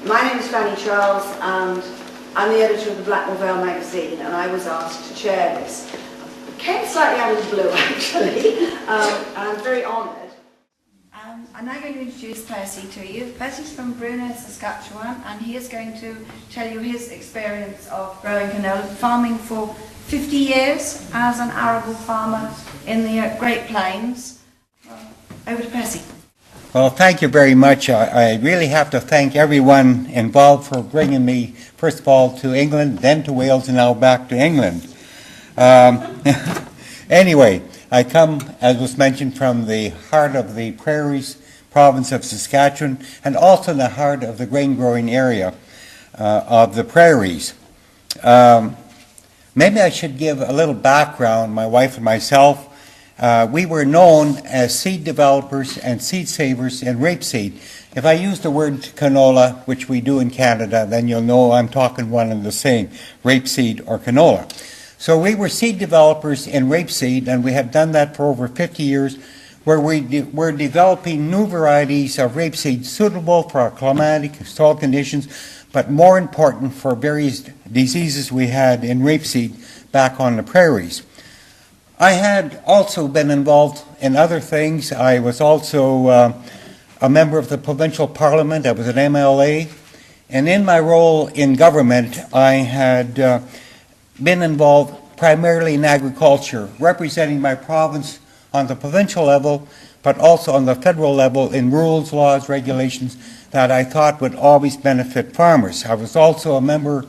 My name is Fanny Charles and I'm the editor of the Blackmore Vale magazine, and I was asked to chair this. It came slightly out of the blue actually, and I'm very honoured. I'm now going to introduce Percy to you. Percy's from Bruno, Saskatchewan, and he is going to tell you his experience of growing canola, farming for 50 years as an arable farmer in the Great Plains. Over to Percy. Well, thank you very much. I really have to thank everyone involved for bringing me, first of all, to England, then to Wales, and now back to England. Anyway, I come, as was mentioned, from the heart of the prairies, province of Saskatchewan, and also the heart of the grain-growing area of the prairies. Maybe I should give a little background, my wife and myself. We were known as seed developers and seed savers in rapeseed. If I use the word canola, which we do in Canada, then you'll know I'm talking one and the same, rapeseed or canola. So we were seed developers in rapeseed, and we have done that for over 50 years, where we're developing new varieties of rapeseed suitable for our climatic soil conditions, but more important for various diseases we had in rapeseed back on the prairies. I had also been involved in other things. I was also a member of the provincial parliament. I was an MLA. And in my role in government, I had been involved primarily in agriculture, representing my province on the provincial level, but also on the federal level in rules, laws, regulations that I thought would always benefit farmers. I was also a member,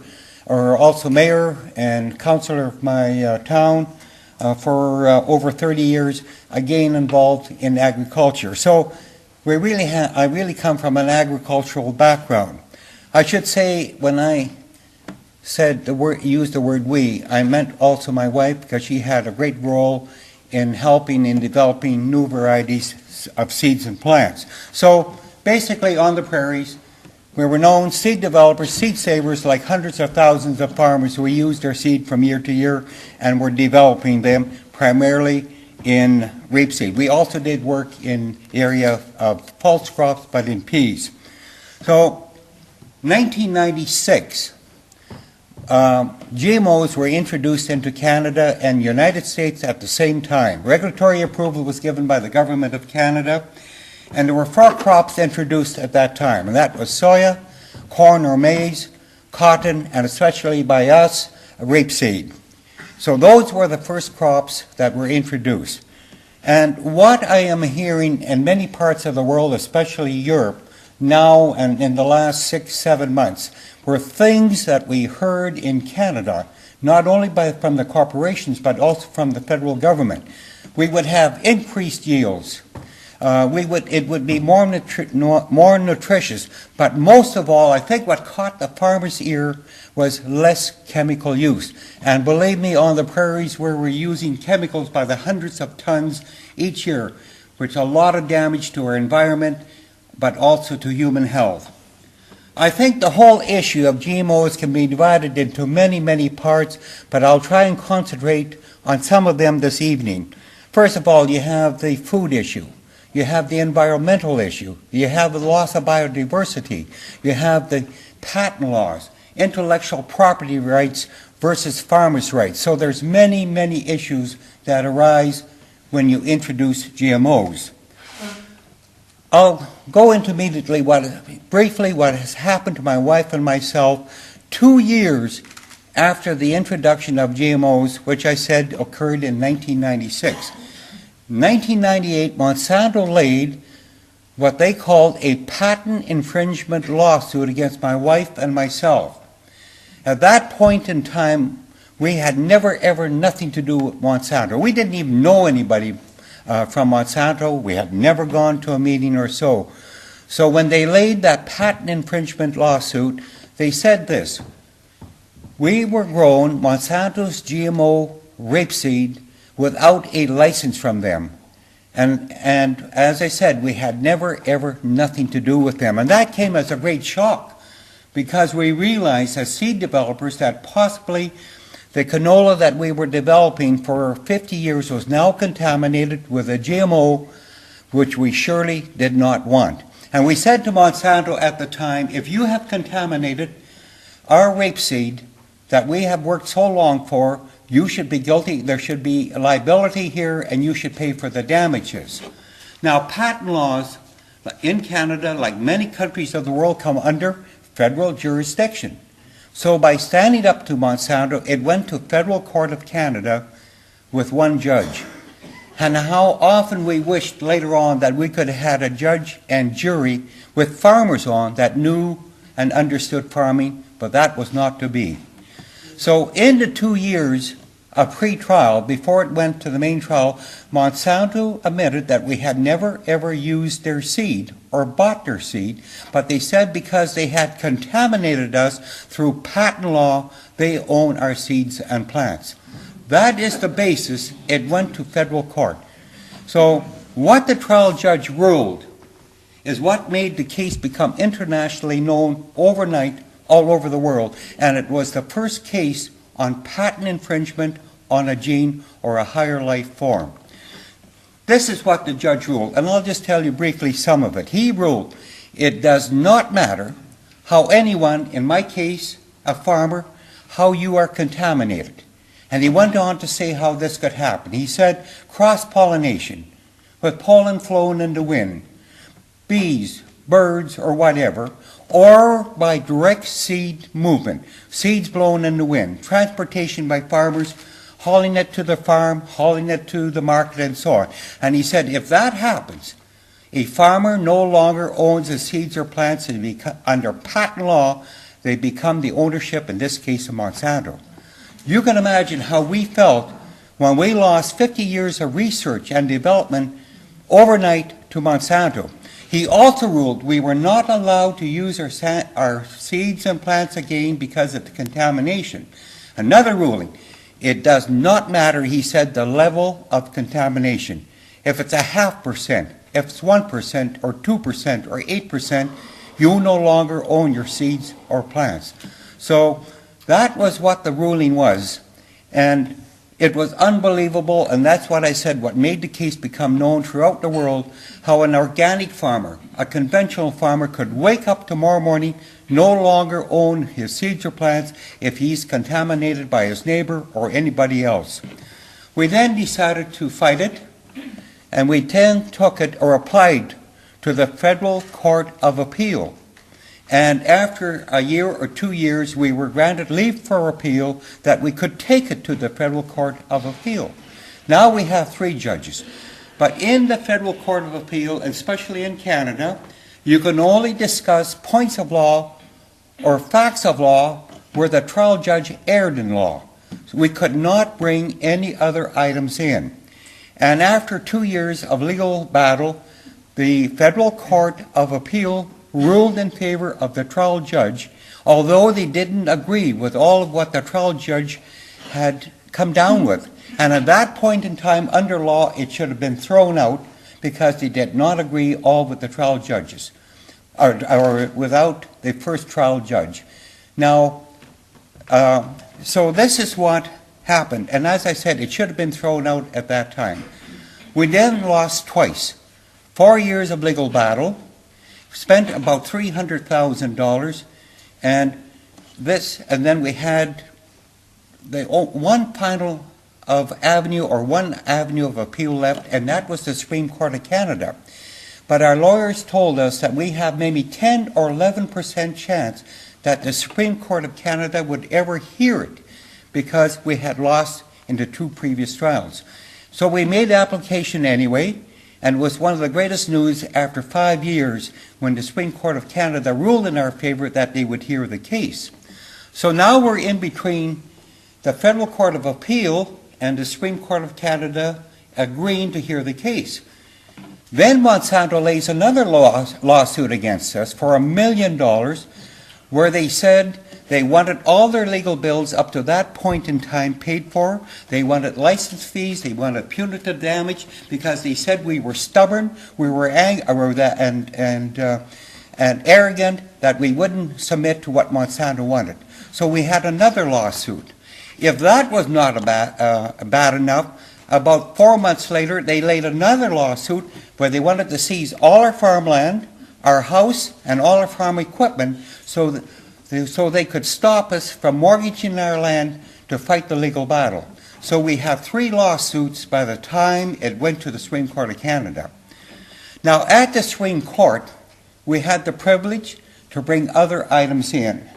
or also mayor and councillor of my town, for over 30 years, again involved in agriculture. So I really come from an agricultural background. I should say, when I said used the word we, I meant also my wife, because she had a great role in helping in developing new varieties of seeds and plants. So basically on the prairies, we were known seed developers, seed savers, like hundreds of thousands of farmers who used their seed from year to year and were developing them primarily in rapeseed. We also did work in the area of pulse crops, but in peas. So 1996, GMOs were introduced into Canada and the United States at the same time. Regulatory approval was given by the Government of Canada, and there were 4 crops introduced at that time, and that was soya, corn or maize, cotton, and especially by us, rapeseed. So those were the first crops that were introduced. And what I am hearing in many parts of the world, especially Europe, now and in the last 6-7 months, were things that we heard in Canada, not only from the corporations, but also from the federal government. We would have increased yields. It would be more nutritious, but most of all, I think what caught the farmer's ear was less chemical use. And believe me, on the prairies where we're using chemicals by the hundreds of tons each year, which a lot of damage to our environment, but also to human health. I think the whole issue of GMOs can be divided into many, many parts, but I'll try and concentrate on some of them this evening. First of all, you have the food issue. You have the environmental issue. You have the loss of biodiversity. You have the patent laws, intellectual property rights versus farmers' rights. So there's many, many issues that arise when you introduce GMOs. I'll go into immediately briefly what has happened to my wife and myself 2 years after the introduction of GMOs, which I said occurred in 1996. In 1998, Monsanto laid what they called a patent infringement lawsuit against my wife and myself. At that point in time, we had never, ever nothing to do with Monsanto. We didn't even know anybody from Monsanto. We had never gone to a meeting or so. So when they laid that patent infringement lawsuit, they said this: we were grown Monsanto's GMO rapeseed without a license from them. And as I said, we had never, ever nothing to do with them. And that came as a great shock, because we realized as seed developers that possibly the canola that we were developing for 50 years was now contaminated with a GMO which we surely did not want. And we said to Monsanto at the time, if you have contaminated our rapeseed that we have worked so long for, you should be guilty, there should be a liability here, and you should pay for the damages. Now, patent laws in Canada, like many countries of the world, come under federal jurisdiction. So by standing up to Monsanto, it went to Federal Court of Canada with one judge. And how often we wished later on that we could have had a judge and jury with farmers on that knew and understood farming, but that was not to be. So in the 2 years of pre-trial, before it went to the main trial, Monsanto admitted that we had never ever used their seed or bought their seed, but they said because they had contaminated us through patent law, they own our seeds and plants. That is the basis. It went to federal court. So what the trial judge ruled is what made the case become internationally known overnight all over the world. And it was the first case on patent infringement on a gene or a higher life form. This is what the judge ruled, and I'll just tell you briefly some of it. He ruled it does not matter how anyone, in my case, a farmer, how you are contaminated. And he went on to say how this could happen. He said cross-pollination, with pollen flowing in the wind, bees, birds, or whatever, or by direct seed movement, seeds blown in the wind, transportation by farmers, hauling it to the farm, hauling it to the market, and so on. And he said if that happens, a farmer no longer owns the seeds or plants, and under patent law, they become the ownership, in this case, of Monsanto. You can imagine how we felt when we lost 50 years of research and development overnight to Monsanto. He also ruled we were not allowed to use our seeds and plants again because of the contamination. Another ruling, it does not matter, he said, the level of contamination. If it's 0.5%, if it's 1% or 2% or 8%, you no longer own your seeds or plants. So that was what the ruling was, and it was unbelievable, and that's what I said, what made the case become known throughout the world, how an organic farmer, a conventional farmer, could wake up tomorrow morning, no longer own his seeds or plants if he's contaminated by his neighbor or anybody else. We then decided to fight it, and we then took it or applied to the Federal Court of Appeal. And after a year or 2 years, we were granted leave for appeal that we could take it to the Federal Court of Appeal. Now we have 3 judges. But in the Federal Court of Appeal, and especially in Canada, you can only discuss points of law or facts of law where the trial judge erred in law. So we could not bring any other items in. And after 2 years of legal battle, the Federal Court of Appeal ruled in favor of the trial judge, although they didn't agree with all of what the trial judge had come down with. And at that point in time, under law, it should have been thrown out because they did not agree all with the trial judges, or without the first trial judge. Now, so this is what happened. And as I said, it should have been thrown out at that time. We then lost twice. 4 years of legal battle, spent about $300,000, and then we had the one final of avenue or one avenue of appeal left, and that was the Supreme Court of Canada. But our lawyers told us that we have maybe 10 or 11% chance that the Supreme Court of Canada would ever hear it because we had lost in the 2 previous trials. So we made the application anyway, and it was one of the greatest news after 5 years when the Supreme Court of Canada ruled in our favor that they would hear the case. So now we're in between the Federal Court of Appeal and the Supreme Court of Canada agreeing to hear the case. Then Monsanto lays another lawsuit against us for $1 million, where they said they wanted all their legal bills up to that point in time paid for. They wanted license fees. They wanted punitive damage because they said we were stubborn, we were angry, and arrogant, that we wouldn't submit to what Monsanto wanted. So we had another lawsuit. If that was not bad enough, about 4 months later, they laid another lawsuit where they wanted to seize all our farmland, our house and all our farm equipment so they could stop us from mortgaging our land to fight the legal battle. So we have 3 lawsuits by the time it went to the Supreme Court of Canada. Now, at the Supreme Court, we had the privilege to bring other items in.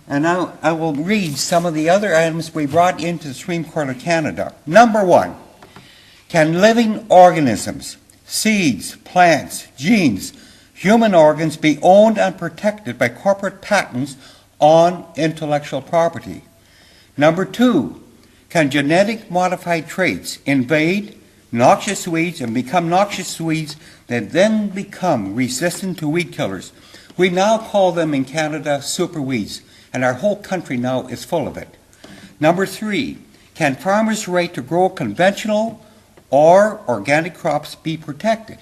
And now I will read some of the other items we brought into the Supreme Court of Canada. Number 1, can living organisms, seeds, plants, genes, human organs be owned and protected by corporate patents on intellectual property? Number 2, can genetic modified traits invade noxious weeds and become noxious weeds that then become resistant to weed killers? We now call them in Canada superweeds, and our whole country now is full of it. Number 3, can farmers' right to grow conventional or organic crops be protected?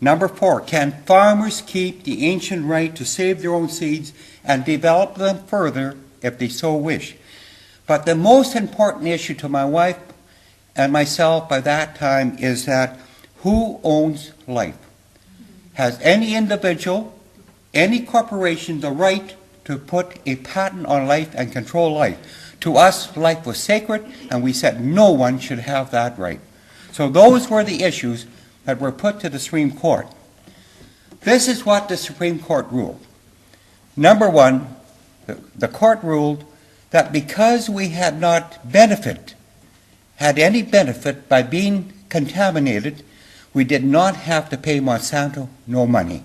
Number 4, can farmers keep the ancient right to save their own seeds and develop them further if they so wish? But the most important issue to my wife and myself by that time is that who owns life? Has any individual, any corporation the right to put a patent on life and control life? To us, life was sacred, and we said no one should have that right. So those were the issues that were put to the Supreme Court. This is what the Supreme Court ruled. Number 1, the court ruled that because we had not had any benefit by being contaminated, we did not have to pay Monsanto no money.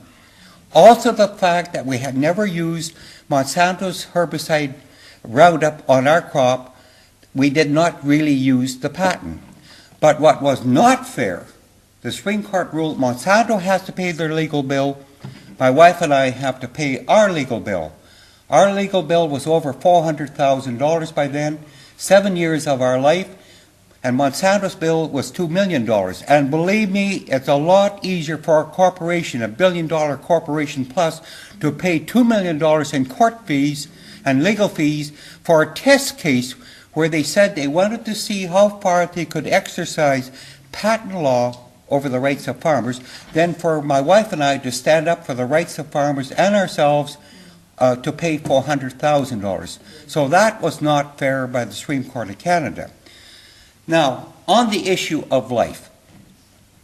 Also, the fact that we had never used Monsanto's herbicide Roundup on our crop, we did not really use the patent. But what was not fair, the Supreme Court ruled Monsanto has to pay their legal bill, my wife and I have to pay our legal bill. Our legal bill was over $400,000 by then, 7 years of our life, and Monsanto's bill was $2 million. And believe me, it's a lot easier for a corporation, $1 billion corporation plus, to pay $2 million in court fees and legal fees for a test case where they said they wanted to see how far they could exercise patent law over the rights of farmers, than for my wife and I to stand up for the rights of farmers and ourselves to pay $400,000. So that was not fair by the Supreme Court of Canada. Now, on the issue of life,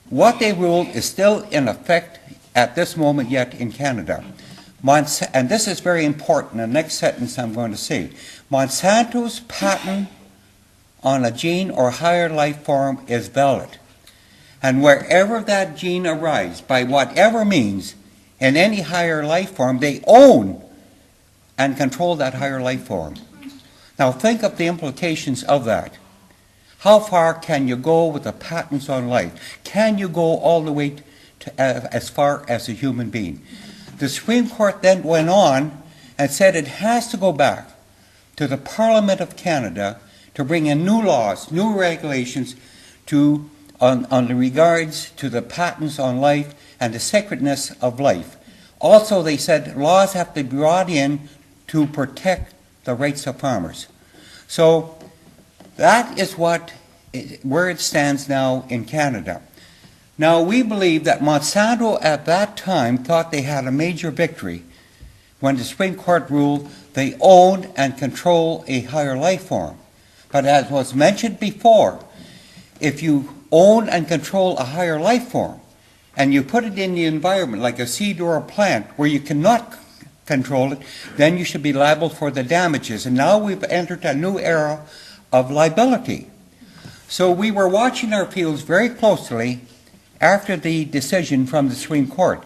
what they ruled is still in effect at this moment yet in Canada. And this is very important, the next sentence I'm going to say. Monsanto's patent on a gene or higher life form is valid. And wherever that gene arises, by whatever means, in any higher life form, they own and control that higher life form. Now think of the implications of that. How far can you go with the patents on life? Can you go all the way to, as far as a human being? The Supreme Court then went on and said it has to go back to the Parliament of Canada to bring in new laws, new regulations on the regards to the patents on life and the sacredness of life. Also, they said laws have to be brought in to protect the rights of farmers. So that is where it stands now in Canada. Now, we believe that Monsanto at that time thought they had a major victory when the Supreme Court ruled they owned and control a higher life form. But as was mentioned before, if you own and control a higher life form and you put it in the environment like a seed or a plant where you cannot control it, then you should be liable for the damages. And now we've entered a new era of liability. So we were watching our fields very closely after the decision from the Supreme Court.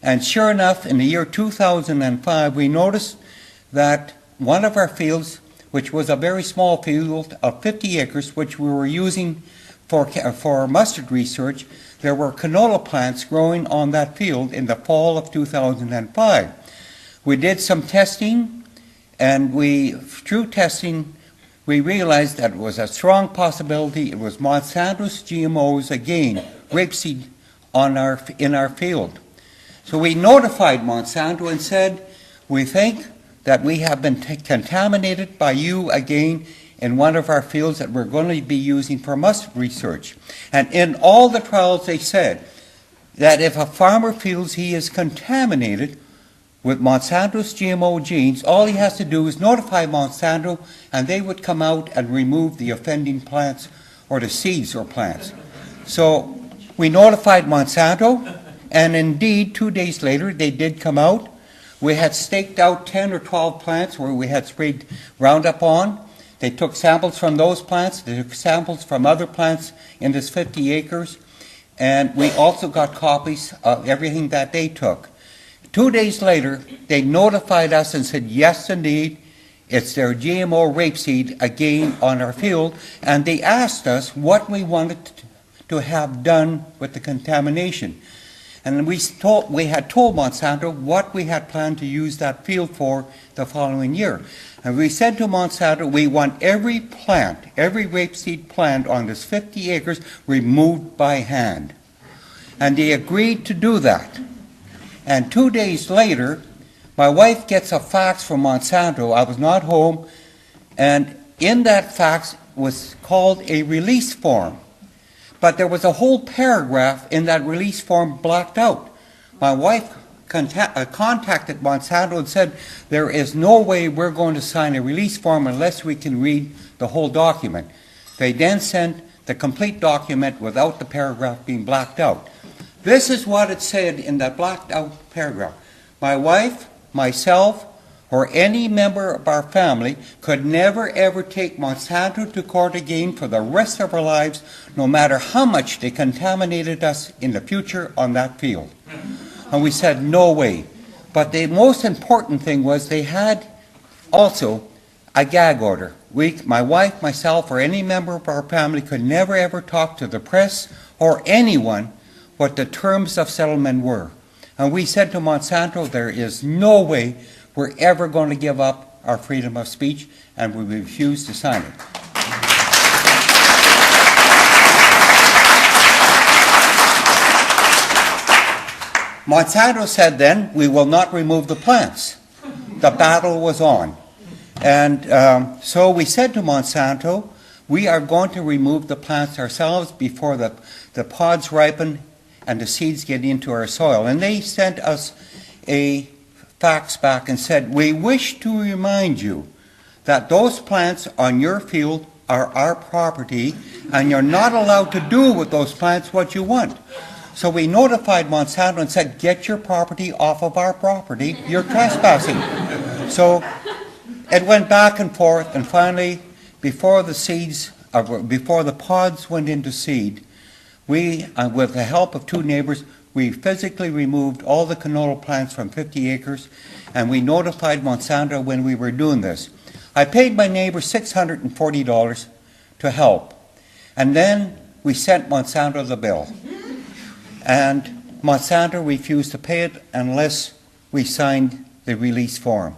And sure enough, in the year 2005, we noticed that one of our fields, which was a very small field of 50 acres, which we were using for mustard research, there were canola plants growing on that field in the fall of 2005. We did some testing, and through testing, we realized that it was a strong possibility it was Monsanto's GMOs, again, rapeseed, in our field. So we notified Monsanto and said, we think that we have been contaminated by you again in one of our fields that we're going to be using for mustard research. And in all the trials they said, that if a farmer feels he is contaminated with Monsanto's GMO genes, all he has to do is notify Monsanto, and they would come out and remove the offending plants or the seeds or plants. So we notified Monsanto, and indeed 2 days later they did come out. We had staked out 10 or 12 plants where we had sprayed Roundup on. They took samples from those plants. They took samples from other plants in this 50 acres. And we also got copies of everything that they took. 2 days later, they notified us and said, yes, indeed, it's their GMO rapeseed again on our field. And they asked us what we wanted to have done with the contamination. And we had told Monsanto what we had planned to use that field for the following year. And we said to Monsanto, we want every plant, every rapeseed plant on this 50 acres removed by hand. And they agreed to do that. And 2 days later, my wife gets a fax from Monsanto. I was not home. And in that fax was called a release form. But there was a whole paragraph in that release form blacked out. My wife contacted Monsanto and said, there is no way we're going to sign a release form unless we can read the whole document. They then sent the complete document without the paragraph being blacked out. This is what it said in that blacked out paragraph. My wife, myself, or any member of our family could never ever take Monsanto to court again for the rest of our lives, no matter how much they contaminated us in the future on that field. And we said, no way. But the most important thing was they had also a gag order. My wife, myself, or any member of our family could never ever talk to the press or anyone what the terms of settlement were. And we said to Monsanto, there is no way we're ever going to give up our freedom of speech, and we refuse to sign it. Monsanto said then, we will not remove the plants. The battle was on. And so we said to Monsanto, we are going to remove the plants ourselves before the pods ripen and the seeds get into our soil. And they sent us a fax back and said, we wish to remind you that those plants on your field are our property, and you're not allowed to do with those plants what you want. So we notified Monsanto and said, get your property off of our property, you're trespassing. So it went back and forth, and finally, before the pods went into seed, we, with the help of 2 neighbors, we physically removed all the canola plants from 50 acres, and we notified Monsanto when we were doing this. I paid my neighbor $640 to help, and then we sent Monsanto the bill. And Monsanto refused to pay it unless we signed the release form.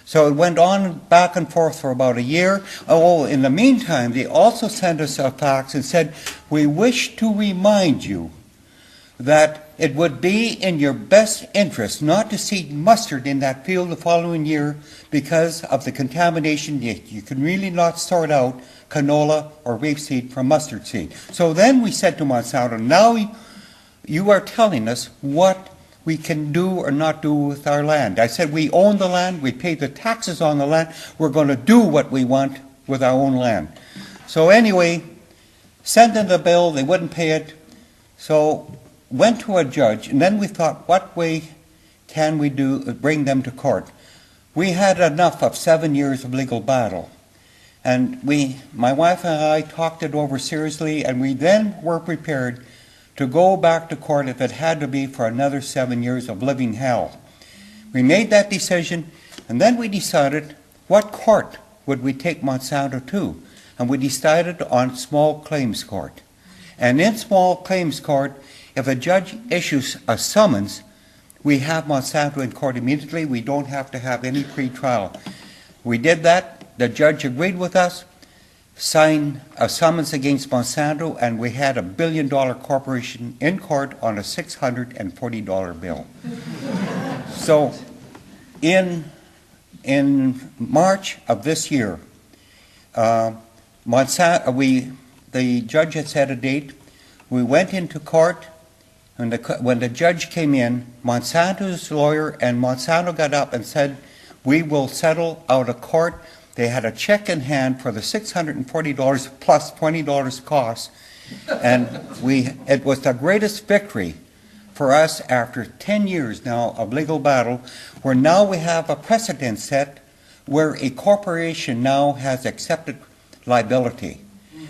So it went on back and forth for about a year. Oh, in the meantime, they also sent us a fax and said, we wish to remind you that it would be in your best interest not to seed mustard in that field the following year because of the contamination. You can really not sort out canola or rapeseed from mustard seed. So then we said to Monsanto, now you are telling us what we can do or not do with our land. I said, we own the land, we pay the taxes on the land, we're going to do what we want with our own land. So anyway, sent in the bill, they wouldn't pay it, so went to a judge, and then we thought, what way can we bring them to court? We had enough of 7 years of legal battle. And my wife and I talked it over seriously, and we then were prepared to go back to court if it had to be for another 7 years of living hell. We made that decision, and then we decided what court would we take Monsanto to? And we decided on small claims court. And in small claims court, if a judge issues a summons, we have Monsanto in court immediately. We don't have to have any pre-trial. We did that. The judge agreed with us, signed a summons against Monsanto, and we had $1 billion corporation in court on a $640 bill. So in March of this year, the judge had set a date. We went into court When the judge came in, Monsanto's lawyer and Monsanto got up and said, we will settle out of court. They had a check in hand for the $640 plus $20 cost. And it was the greatest victory for us after 10 years now of legal battle, where now we have a precedent set where a corporation now has accepted liability.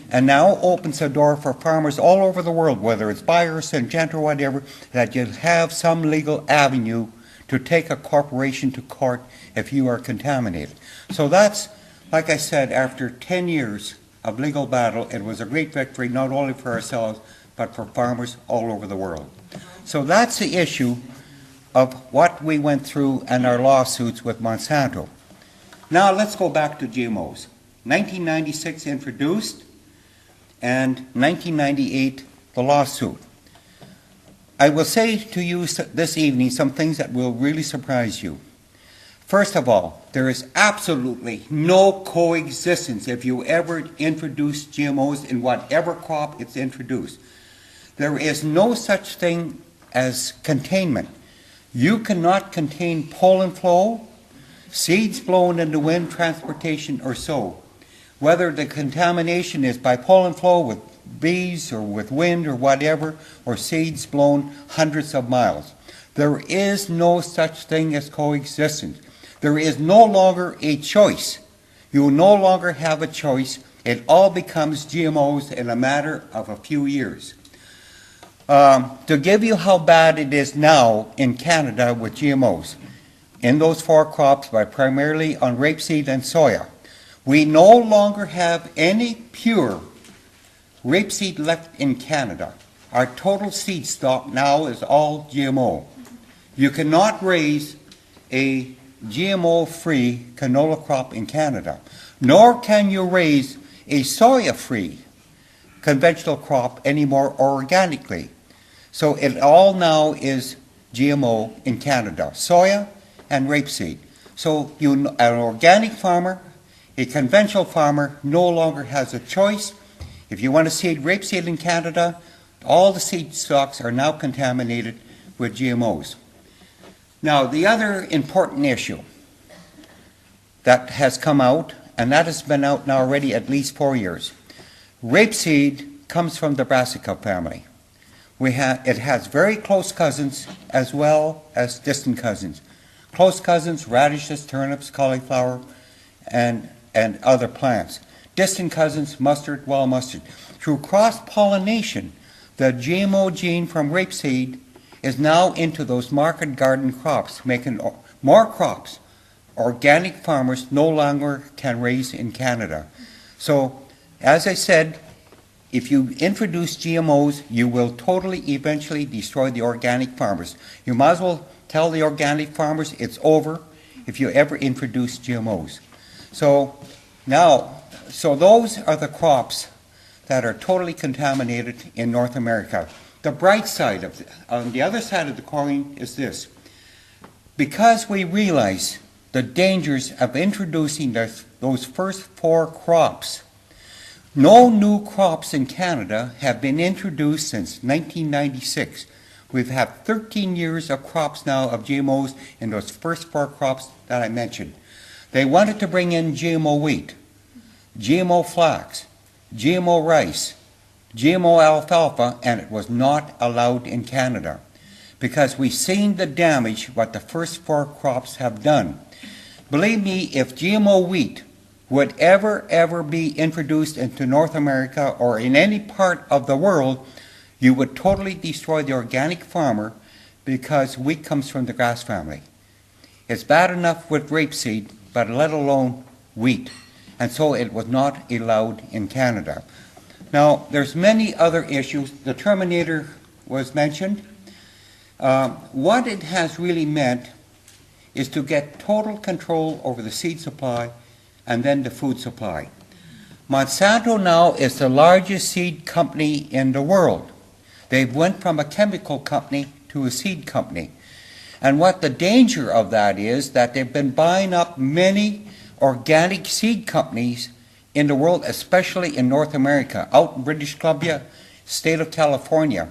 And now opens the door for farmers all over the world, whether it's Bayer, Syngenta, or whatever, that you have some legal avenue to take a corporation to court if you are contaminated. So that's, like I said, after 10 years of legal battle, it was a great victory, not only for ourselves, but for farmers all over the world. So that's the issue of what we went through and our lawsuits with Monsanto. Now let's go back to GMOs. 1996 introduced, and 1998 the lawsuit. I will say to you this evening some things that will really surprise you. First of all, there is absolutely no coexistence if you ever introduce GMOs in whatever crop it's introduced. There is no such thing as containment. You cannot contain pollen flow, seeds blown in the wind, transportation, or so. Whether the contamination is by pollen flow with bees or with wind or whatever, or seeds blown hundreds of miles. There is no such thing as coexistence. There is no longer a choice. You no longer have a choice. It all becomes GMOs in a matter of a few years. To give you how bad it is now in Canada with GMOs, in those four crops, but primarily on rapeseed and soya, we no longer have any pure rapeseed left in Canada. Our total seed stock now is all GMO. You cannot raise a GMO-free canola crop in Canada, nor can you raise a soya-free conventional crop anymore organically. So it all now is GMO in Canada, soya and rapeseed. So an organic farmer, a conventional farmer, no longer has a choice. If you want to seed rapeseed in Canada, all the seed stocks are now contaminated with GMOs. Now, the other important issue that has come out, and that has been out now already at least 4 years. Rapeseed comes from the brassica family. It has very close cousins as well as distant cousins. Close cousins, radishes, turnips, cauliflower, and other plants. Distant cousins, mustard, wild mustard. Through cross-pollination, the GMO gene from rapeseed is now into those market garden crops, making more crops organic farmers no longer can raise in Canada. So, as I said, if you introduce GMOs, you will totally eventually destroy the organic farmers. You might as well tell the organic farmers it's over if you ever introduce GMOs. So those are the crops that are totally contaminated in North America. The bright side of it, on the other side of the coin, is this. Because we realize the dangers of introducing those first four crops, no new crops in Canada have been introduced since 1996. We've had 13 years of crops now of GMOs in those first four crops that I mentioned. They wanted to bring in GMO wheat, GMO flax, GMO rice, GMO alfalfa, and it was not allowed in Canada because we've seen the damage what the first four crops have done. Believe me, if GMO wheat would ever be introduced into North America or in any part of the world, you would totally destroy the organic farmer because wheat comes from the grass family. It's bad enough with rapeseed, but let alone wheat. And so it was not allowed in Canada. Now, there's many other issues. The Terminator was mentioned. What it has really meant is to get total control over the seed supply and then the food supply. Monsanto now is the largest seed company in the world. They went from a chemical company to a seed company. And what the danger of that is that they've been buying up many organic seed companies in the world, especially in North America, out in British Columbia, state of California.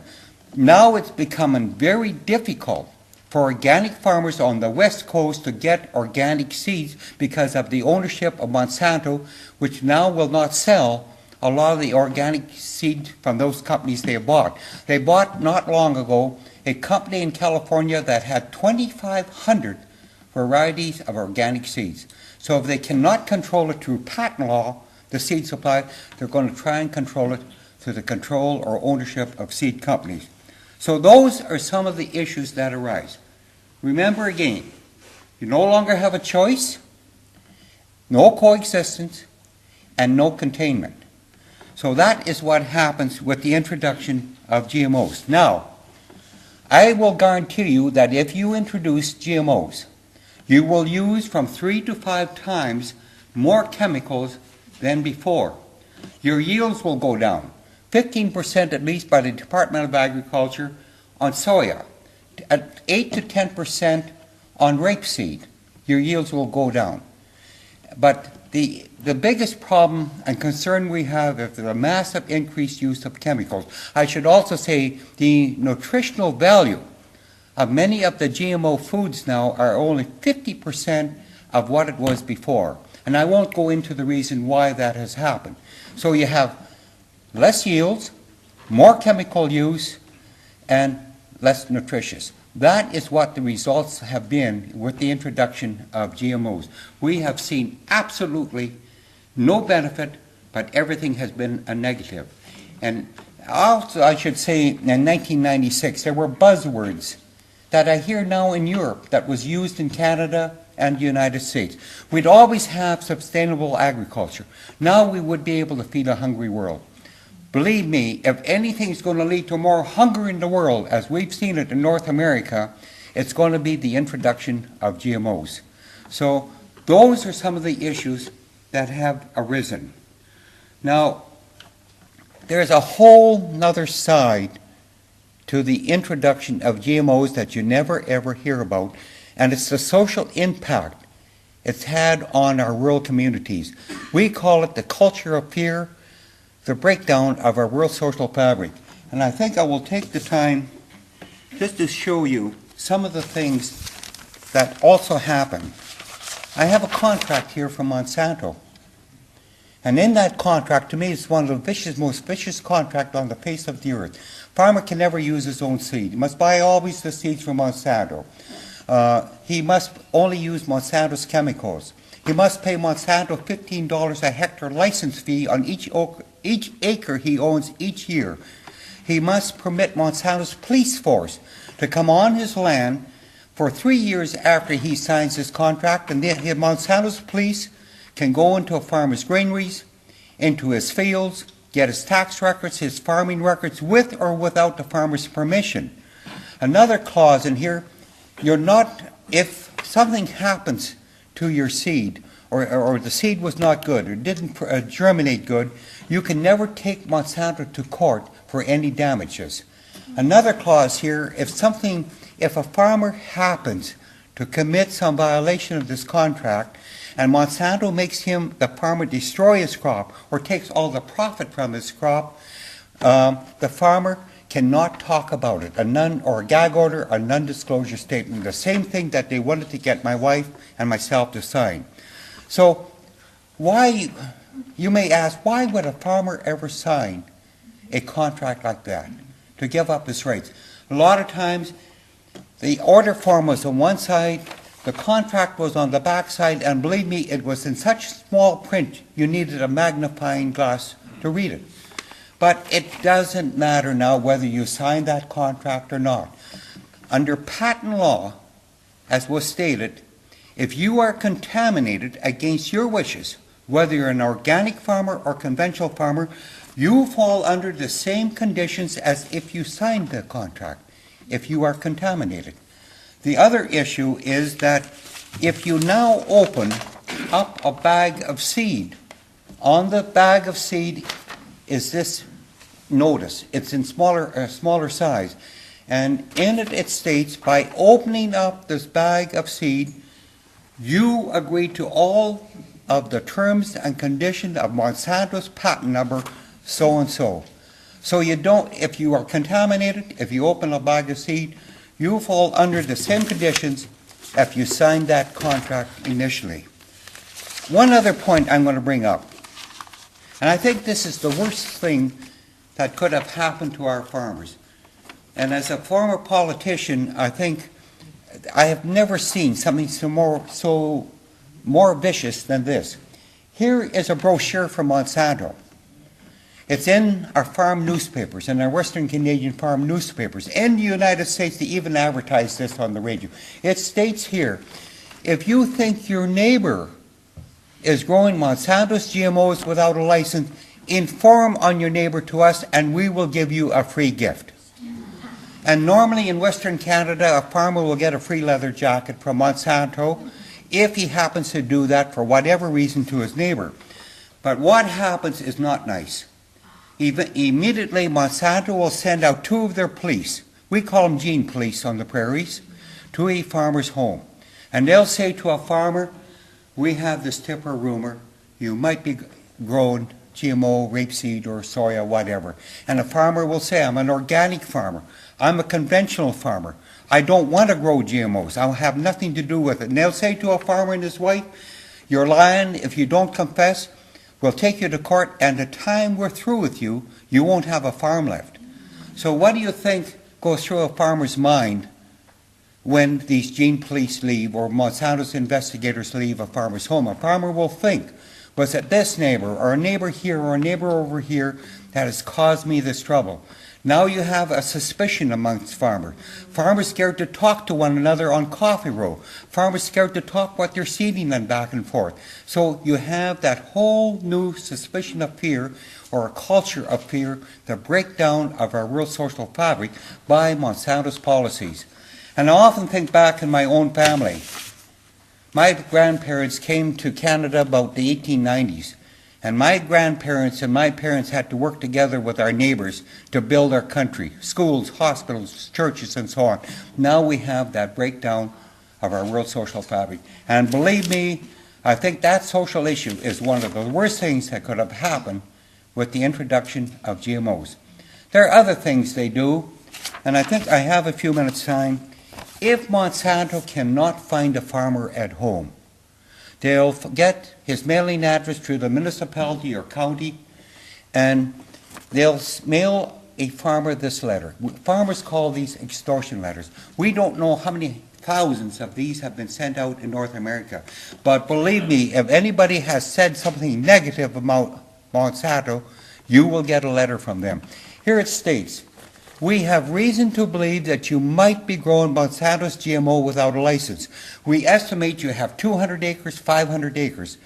Now it's becoming very difficult for organic farmers on the West Coast to get organic seeds because of the ownership of Monsanto, which now will not sell a lot of the organic seed from those companies they bought. They bought not long ago a company in California that had 2,500 varieties of organic seeds. So if they cannot control it through patent law, the seed supply, they're going to try and control it through the control or ownership of seed companies. So those are some of the issues that arise. Remember again, you no longer have a choice, no coexistence, and no containment. So that is what happens with the introduction of GMOs. Now, I will guarantee you that if you introduce GMOs, you will use from 3 to 5 times more chemicals than before. Your yields will go down, 15% at least by the Department of Agriculture on soya, at 8 to 10% on rapeseed. Your yields will go down. But the biggest problem and concern we have is the massive increased use of chemicals. I should also say the nutritional value of many of the GMO foods now are only 50% of what it was before. And I won't go into the reason why that has happened. So you have less yields, more chemical use, and less nutritious. That is what the results have been with the introduction of GMOs. We have seen absolutely no benefit, but everything has been a negative. And also, I should say, in 1996, there were buzzwords that I hear now in Europe that was used in Canada and the United States. We'd always have sustainable agriculture. Now we would be able to feed a hungry world. Believe me, if anything is going to lead to more hunger in the world, as we've seen it in North America, it's going to be the introduction of GMOs. So those are some of the issues that have arisen. Now, there's a whole nother side to the introduction of GMOs that you never ever hear about, and it's the social impact it's had on our rural communities. We call it the culture of fear, the breakdown of our rural social fabric. And I think I will take the time just to show you some of the things that also happen. I have a contract here from Monsanto. And in that contract, to me, it's one of the most vicious contracts on the face of the earth. Farmer can never use his own seed. He must buy always the seeds from Monsanto. He must only use Monsanto's chemicals. He must pay Monsanto $15 a hectare license fee on each acre he owns each year. He must permit Monsanto's police force to come on his land for 3 years after he signs his contract, and then Monsanto's police can go into a farmer's granaries, into his fields, get his tax records, his farming records, with or without the farmer's permission. Another clause in here, if something happens to your seed, or the seed was not good, or didn't germinate good, you can never take Monsanto to court for any damages. Another clause here, if a farmer happens to commit some violation of this contract, and Monsanto makes the farmer destroy his crop, or takes all the profit from his crop, the farmer cannot talk about it. A gag order, a non-disclosure statement, the same thing that they wanted to get my wife and myself to sign. So you may ask, why would a farmer ever sign a contract like that, to give up his rights? A lot of times, the order form was on one side, the contract was on the back side, and believe me, it was in such small print, you needed a magnifying glass to read it. But it doesn't matter now whether you sign that contract or not. Under patent law, as was stated, if you are contaminated against your wishes, whether you're an organic farmer or conventional farmer, you fall under the same conditions as if you signed the contract, if you are contaminated. The other issue is that if you now open up a bag of seed, on the bag of seed is this notice. It's in smaller size. And in it, it states, by opening up this bag of seed, you agree to all of the terms and conditions of Monsanto's patent number, so and so. So you don't, if you are contaminated, if you open a bag of seed, you fall under the same conditions if you signed that contract initially. One other point I'm going to bring up, and I think this is the worst thing that could have happened to our farmers. And as a former politician, I think I have never seen something so more vicious than this. Here is a brochure from Monsanto. It's in our farm newspapers, in our Western Canadian farm newspapers. In the United States, they even advertise this on the radio. It states here, if you think your neighbor is growing Monsanto's GMOs without a license, inform on your neighbor to us and we will give you a free gift. And normally in Western Canada, a farmer will get a free leather jacket from Monsanto if he happens to do that for whatever reason to his neighbor. But what happens is not nice. Immediately, Monsanto will send out 2 of their police, we call them gene police on the prairies, to a farmer's home. And they'll say to a farmer, we have this tip or rumor, you might be growing GMO, rapeseed, or soya, whatever. And a farmer will say, I'm an organic farmer. I'm a conventional farmer. I don't want to grow GMOs. I'll have nothing to do with it. And they'll say to a farmer and his wife, you're lying. If you don't confess, we'll take you to court, and the time we're through with you, you won't have a farm left. So what do you think goes through a farmer's mind when these gene police leave or Monsanto's investigators leave a farmer's home? A farmer will think, was it this neighbor or a neighbor here or a neighbor over here that has caused me this trouble? Now you have a suspicion amongst farmers. Farmers scared to talk to one another on coffee row. Farmers scared to talk what they're seeding and back and forth. So you have that whole new suspicion of fear or a culture of fear, the breakdown of our real social fabric by Monsanto's policies. And I often think back in my own family. My grandparents came to Canada about the 1890s. And my grandparents and my parents had to work together with our neighbors to build our country, schools, hospitals, churches, and so on. Now we have that breakdown of our real social fabric. And believe me, I think that social issue is one of the worst things that could have happened with the introduction of GMOs. There are other things they do, and I think I have a few minutes' time. If Monsanto cannot find a farmer at home, they'll get his mailing address through the municipality or county, and they'll mail a farmer this letter. Farmers call these extortion letters. We don't know how many thousands of these have been sent out in North America. But believe me, if anybody has said something negative about Monsanto, you will get a letter from them. Here it states, we have reason to believe that you might be growing Monsanto's GMO without a license. We estimate you have 200 acres, 500 acres.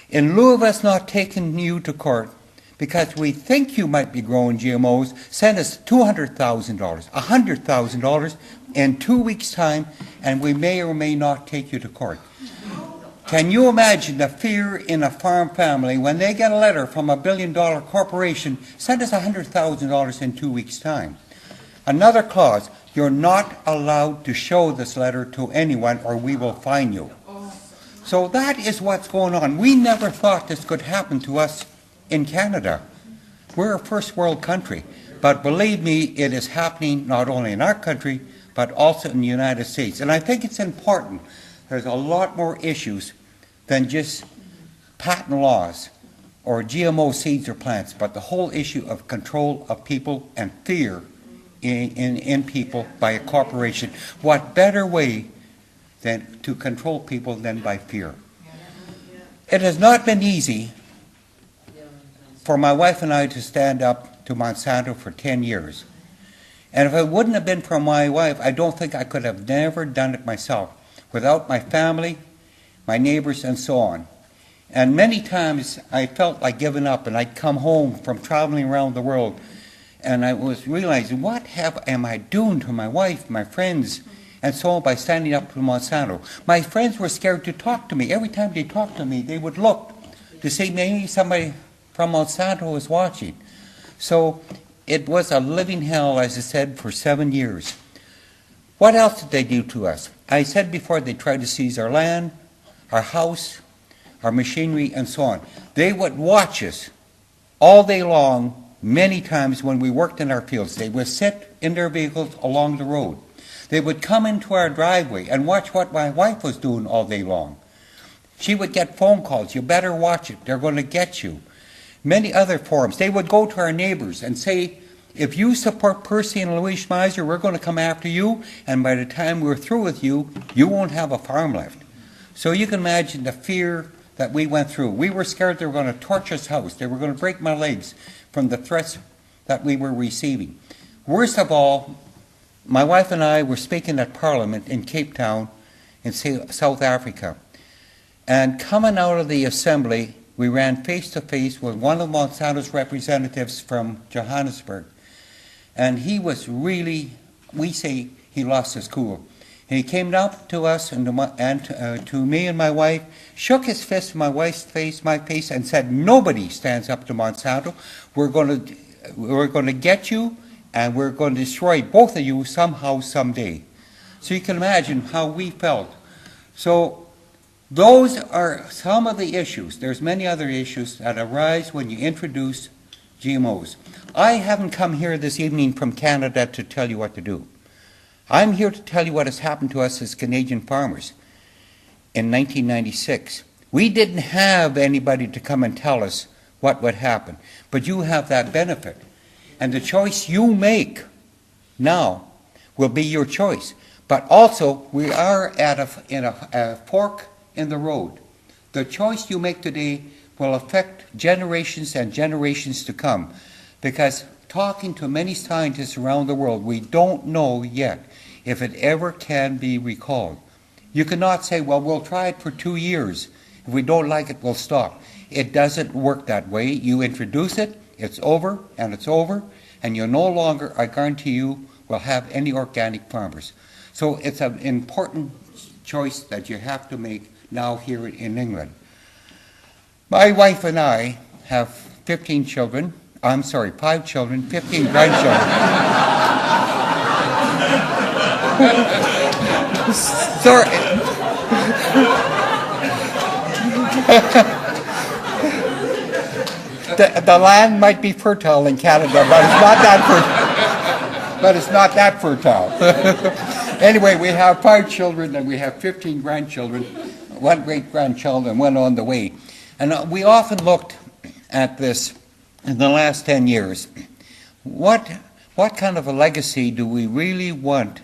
In lieu of us not taking you to court, because we think you might be growing GMOs, send us $200,000, $100,000 in 2 weeks' time, and we may or may not take you to court. Can you imagine the fear in a farm family when they get a letter from a billion-dollar corporation, send us $100,000 in 2 weeks' time? Another clause, you're not allowed to show this letter to anyone or we will fine you. So that is what's going on. We never thought this could happen to us in Canada. We're a first world country. But believe me, it is happening not only in our country, but also in the United States. And I think it's important. There's a lot more issues than just patent laws or GMO seeds or plants, but the whole issue of control of people and fear in people by a corporation. What better way than to control people than by fear? It has not been easy for my wife and I to stand up to Monsanto for 10 years. And if it wouldn't have been for my wife, I don't think I could have never done it myself without my family, my neighbors, and so on. And many times I felt like giving up, and I'd come home from traveling around the world, and I was realizing, what am I doing to my wife, my friends, and so on by standing up to Monsanto? My friends were scared to talk to me. Every time they talked to me, they would look to see maybe somebody from Monsanto was watching. So it was a living hell, as I said, for 7 years. What else did they do to us? I said before, they tried to seize our land, our house, our machinery, and so on. They would watch us all day long, many times when we worked in our fields, they would sit in their vehicles along the road. They would come into our driveway and watch what my wife was doing all day long. She would get phone calls, you better watch it, they're going to get you. Many other forums. They would go to our neighbors and say, if you support Percy and Louise Schmeiser, we're going to come after you, and by the time we're through with you, you won't have a farm left. So you can imagine the fear that we went through. We were scared they were going to torch us house. They were going to break my legs from the threats that we were receiving. Worst of all, my wife and I were speaking at Parliament in Cape Town in South Africa. And coming out of the assembly, we ran face to face with one of Monsanto's representatives from Johannesburg. And he was really, we say he lost his cool. And he came down to us and to me and my wife, shook his fist in my wife's face, my face, and said, nobody stands up to Monsanto. We're going to get you, and we're going to destroy both of you somehow, someday. So you can imagine how we felt. So those are some of the issues. There's many other issues that arise when you introduce GMOs. I haven't come here this evening from Canada to tell you what to do. I'm here to tell you what has happened to us as Canadian farmers in 1996. We didn't have anybody to come and tell us what would happen, but you have that benefit. And the choice you make now will be your choice. But also, we are at a fork in the road. The choice you make today will affect generations and generations to come, because talking to many scientists around the world, we don't know yet if it ever can be recalled. You cannot say, well, we'll try it for 2 years. If we don't like it, we'll stop. It doesn't work that way. You introduce it, it's over, and you no longer, I guarantee you, will have any organic farmers. So it's an important choice that you have to make now here in England. My wife and I have 5 children, 15 grandchildren. Sorry. The land might be fertile in Canada, but it's not that fertile. Anyway, we have 5 children and we have 15 grandchildren, 1 great-grandchild and 1 on the way. And we often looked at this in the last 10 years. What kind of a legacy do we really want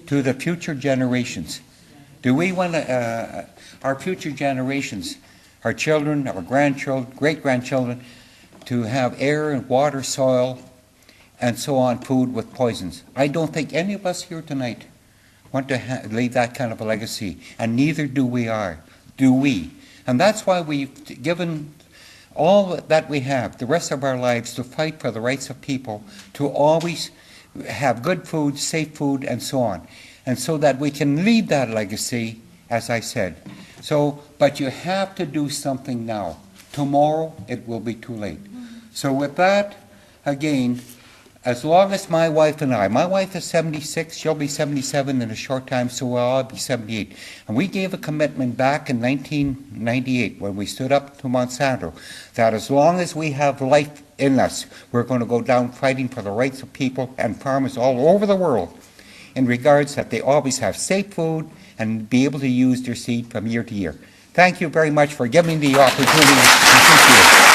to the future generations? Do we want our future generations, our children, our grandchildren, great-grandchildren, to have air and water, soil, and so on, food with poisons? I don't think any of us here tonight want to leave that kind of a legacy, and neither do we. And that's why we've given all that we have, the rest of our lives, to fight for the rights of people, to always have good food, safe food, and so on. And so that we can leave that legacy, as I said. So, but you have to do something now. Tomorrow, it will be too late. So with that, again, as long as my wife and I, my wife is 76, she'll be 77 in a short time, so I'll be 78. And we gave a commitment back in 1998 when we stood up to Monsanto that as long as we have life in us, we're going to go down fighting for the rights of people and farmers all over the world in regards that they always have safe food and be able to use their seed from year to year. Thank you very much for giving me the opportunity to speak to you.